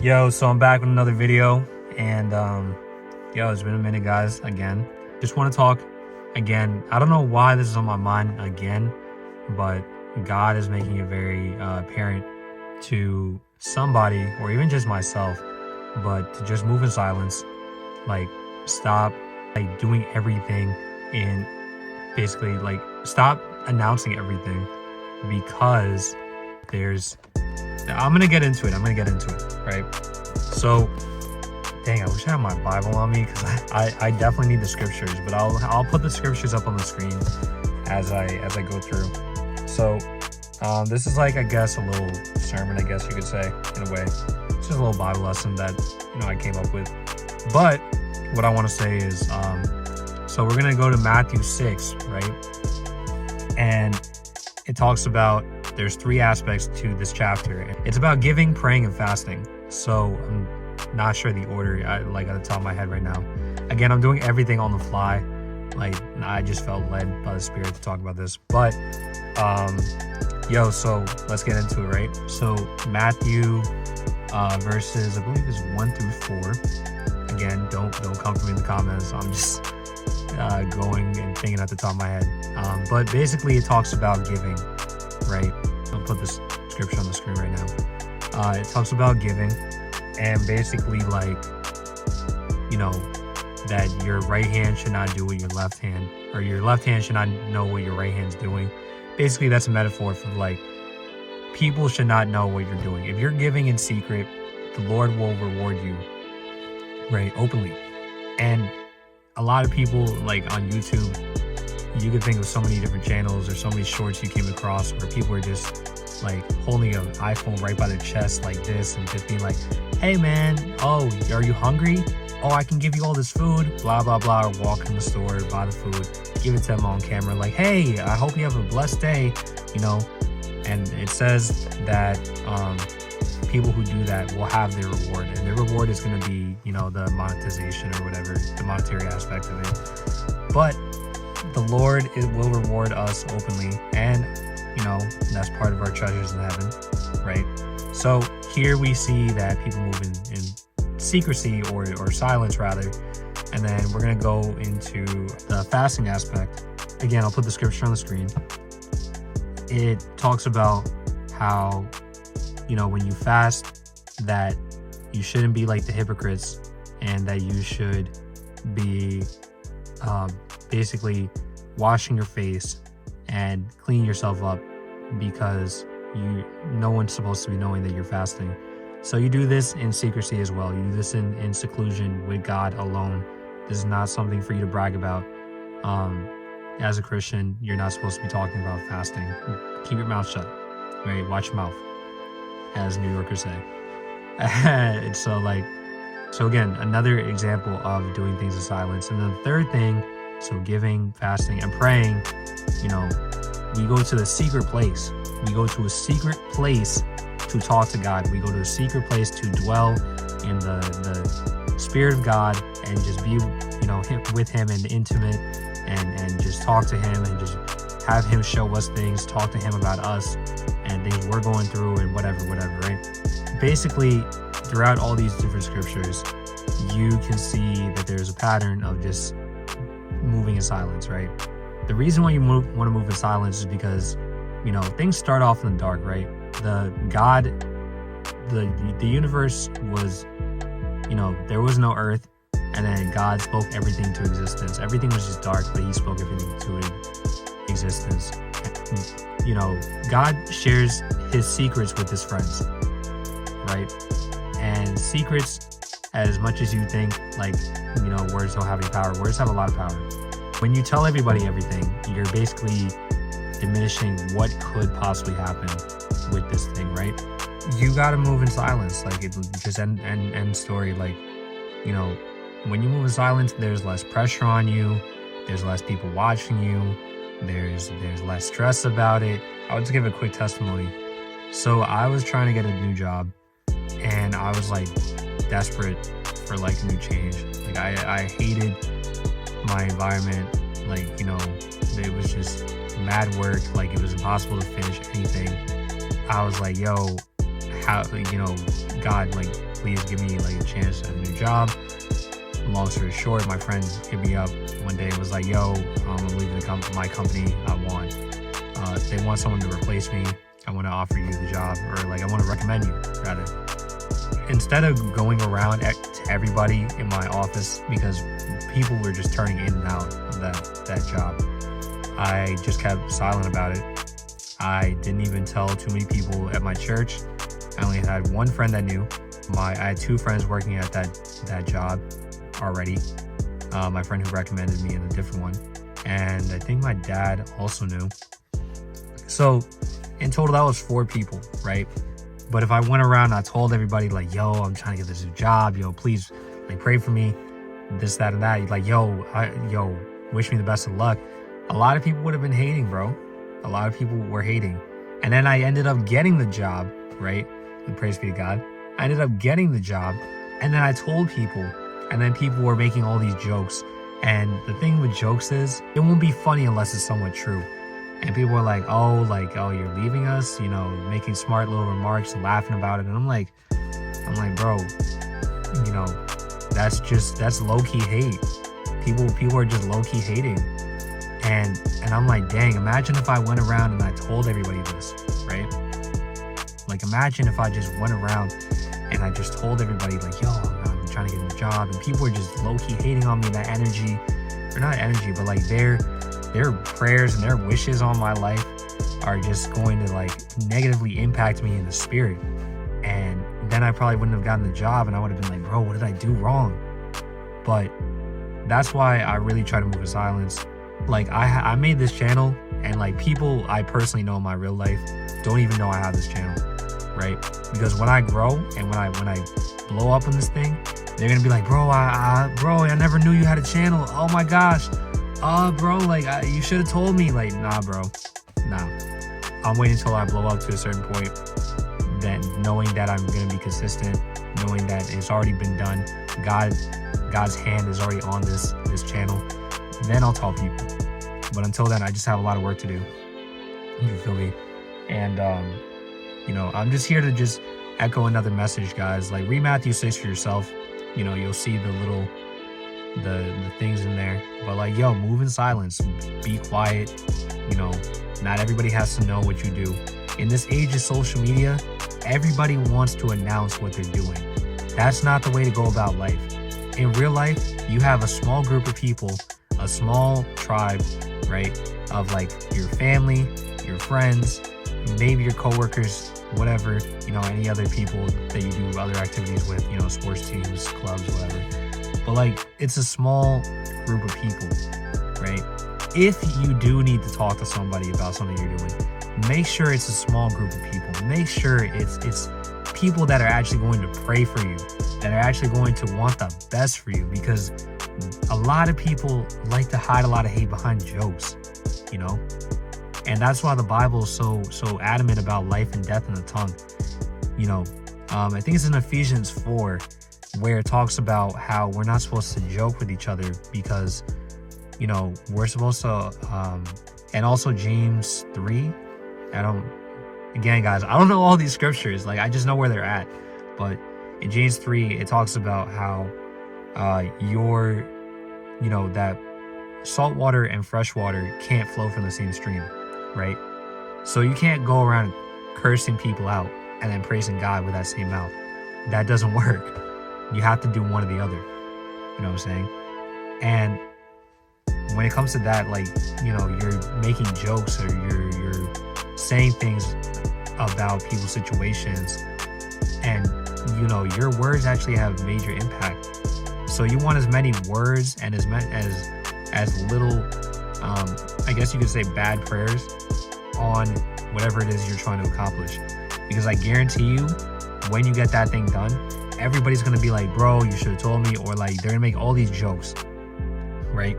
Yo, so I'm back with another video, and yo, it's been a minute, guys. Again, just want to talk again. I don't know why this is on my mind again, but God is making it very apparent to somebody, or even just myself, but to just move in silence. Like, stop like doing everything, and basically like stop announcing everything, because there's I'm gonna get into it, right? So, dang, I wish I had my Bible on me, because I definitely need the scriptures, but I'll put the scriptures up on the screen as I go through. So, this is like, I guess, a little sermon, I guess you could say, in a way. It's just a little Bible lesson that, I came up with. But what I want to say is, so we're gonna go to Matthew 6, right? And it talks about, there's 3 aspects to this chapter. It's about giving, praying, and fasting. So I'm not sure the order, like at the top of my head right now. Again, I'm doing everything on the fly. Like, I just felt led by the Spirit to talk about this. But so let's get into it, right? So Matthew verses, I believe, is 1 through 4. Again, don't come for me in the comments. I'm just going and thinking at the top of my head. But basically, it talks about giving, right? I'll put this scripture on the screen right now. It talks about giving, and basically, like, that your right hand should not do what your left hand, or your left hand should not know what your right hand's doing. Basically, that's a metaphor for, like, people should not know what you're doing. If you're giving in secret, the Lord will reward you, right, openly. And a lot of people, like, on YouTube, you can think of so many different channels or so many shorts you came across where people are just like holding an iPhone right by their chest like this and just being like, hey man, oh, are you hungry? Oh, I can give you all this food, blah, blah, blah. Or walk in the store, buy the food, give it to them on camera, like, hey, I hope you have a blessed day, And it says that people who do that will have their reward, and their reward is going to be, the monetization or whatever, the monetary aspect of it. But the Lord will reward us openly, and that's part of our treasures in heaven, right? So here we see that people move in secrecy or silence rather, and then we're gonna go into the fasting aspect. Again, I'll put the scripture on the screen. It talks about how when you fast, that you shouldn't be like the hypocrites, and that you should be basically washing your face and cleaning yourself up, because no one's supposed to be knowing that you're fasting. So you do this in secrecy as well. You do this in seclusion with God alone. This is not something for you to brag about. As a Christian, you're not supposed to be talking about fasting. Keep your mouth shut, right? Watch your mouth, as New Yorkers say. So again, another example of doing things in silence. And then the third thing, so giving, fasting, and praying, we go to the secret place. We go to a secret place to talk to God. We go to a secret place to dwell in the Spirit of God and just be, with Him and intimate, and just talk to Him and just have Him show us things, talk to Him about us and things we're going through and whatever, right? Basically, throughout all these different scriptures, you can see that there's a pattern of just moving in silence, right? The reason why you want to move in silence is because, things start off in the dark, right? The universe was, there was no earth, and then God spoke everything to existence. Everything was just dark, but He spoke everything to existence. God shares His secrets with His friends, right? And secrets, as much as you think, like, words don't have any power, words have a lot of power. When you tell everybody everything, you're basically diminishing what could possibly happen with this thing, right? You gotta move in silence, like, it just end story. Like, when you move in silence, there's less pressure on you, there's less people watching you, there's less stress about it. I'll just give a quick testimony. So I was trying to get a new job, and I was like desperate for like a new change. Like, I hated my environment. Like, it was just mad work. Like, it was impossible to finish anything. I was like, yo, how, God, like, please give me like a chance at a new job. Long story short, my friend hit me up one day and was like, yo, I'm leaving my company. They want someone to replace me. I want to offer you the job, or like I want to recommend you rather. Instead of going around to everybody in my office, because people were just turning in and out of that job, I just kept silent about it. I didn't even tell too many people at my church. I only had one friend that knew. I had two friends working at that job already. My friend who recommended me and a different one. And I think my dad also knew. So in total, that was 4 people, right? But if I went around and I told everybody like, yo, I'm trying to get this new job, yo, please like pray for me, this, that, and that. Like, yo, wish me the best of luck. A lot of people would have been hating, bro. A lot of people were hating. And then I ended up getting the job, right? And praise be to God. I ended up getting the job. And then I told people. And then people were making all these jokes. And the thing with jokes is, it won't be funny unless it's somewhat true. And people were like, oh, you're leaving us, making smart little remarks and laughing about it. And I'm like, bro, that's low-key hate. People are just low-key hating. And I'm like, dang, imagine if I went around and I told everybody this, right? Like, imagine if I just went around and I just told everybody like, yo, I'm trying to get a new job. And people are just low-key hating on me, that energy, or not energy, but like their prayers and their wishes on my life are just going to like negatively impact me in the spirit. And then I probably wouldn't have gotten the job, and I would have been like, bro, what did I do wrong? But that's why I really try to move in silence. Like I made this channel, and like people I personally know in my real life don't even know I have this channel, right? Because when I grow and when I blow up on this thing, they're gonna be like, bro, I never knew you had a channel. Oh my gosh. Bro, like, you should have told me. Like, nah, bro. Nah. I'm waiting until I blow up to a certain point. Then, knowing that I'm going to be consistent, knowing that it's already been done, God's hand is already on this channel, then I'll tell people. But until then, I just have a lot of work to do. You feel me? And, I'm just here to just echo another message, guys. Like, read Matthew 6 for yourself. You'll see the things in there. But like, yo, move in silence, be quiet. Not everybody has to know what you do. In this age of social media, everybody wants to announce what they're doing. That's not the way to go about life. In real life, you have a small group of people, a small tribe, right? Of like your family, your friends, maybe your coworkers, whatever, any other people that you do other activities with, sports teams, clubs, whatever. But like, it's a small group of people, right? If you do need to talk to somebody about something you're doing, make sure it's a small group of people. Make sure it's people that are actually going to pray for you, that are actually going to want the best for you, because a lot of people like to hide a lot of hate behind jokes, and that's why the Bible is so adamant about life and death in the tongue. I think it's in Ephesians 4 where it talks about how we're not supposed to joke with each other, because we're supposed to and also James 3. Again, guys, I don't know all these scriptures, like I just know where they're at. But in James 3, it talks about how that salt water and fresh water can't flow from the same stream, right? So you can't go around cursing people out and then praising God with that same mouth. That doesn't work. You have to do one or the other. You know what I'm saying? And when it comes to that, like, you're making jokes or you're saying things about people's situations, and your words actually have major impact. So you want as many words and as little, I guess you could say, bad prayers on whatever it is you're trying to accomplish. Because I guarantee you, when you get that thing done, everybody's gonna be like, bro, you should have told me, or like they're gonna make all these jokes, right?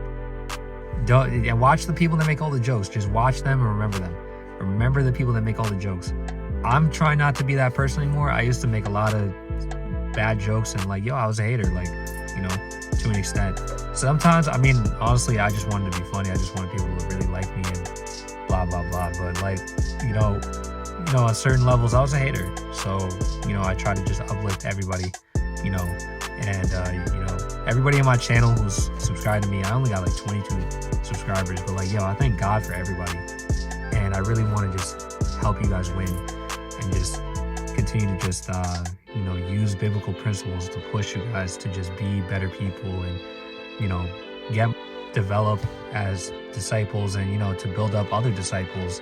And watch the people that make all the jokes. Just watch them and remember them. Remember the people that make all the jokes. I'm trying not to be that person anymore. I used to make a lot of bad jokes and like, yo, I was a hater, like, to an extent. Sometimes, honestly, I just wanted to be funny. I just wanted people to really like me and blah, blah, blah. But like, at certain levels, I was a hater. So, I try to just uplift everybody you know, and you know, everybody on my channel who's subscribed to me, I only got like 22 subscribers, but like, yo, I thank God for everybody, and I really want to just help you guys win and just continue to just you know, use biblical principles to push you guys to just be better people, and you know, develop as disciples, and you know, to build up other disciples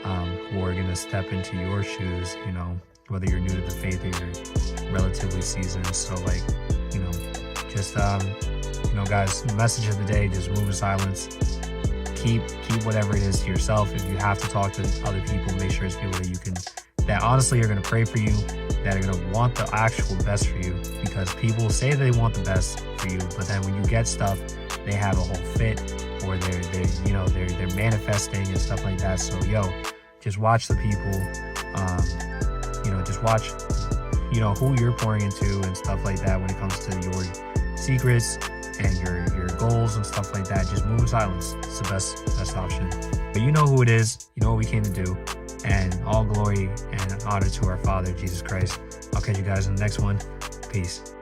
who are going to step into your shoes, you know, whether you're new to the faith or you're relatively seasoned. So like, you know, just you know, guys, the message of the day, just move in silence. Keep whatever it is to yourself. If you have to talk to other people, make sure it's people that you can, that honestly are going to pray for you, that are going to want the actual best for you, because people say they want the best for you, but then when you get stuff, they have a whole fit, or they're you know, they're manifesting and stuff like that. So yo, just watch the people, you know, just watch, you know, who you're pouring into and stuff like that when it comes to your secrets and your goals and stuff like that. Just move in silence. It's the best option. But you know who it is, you know what we came to do, and all glory and honor to our Father Jesus Christ. I'll catch you guys in the next one. Peace.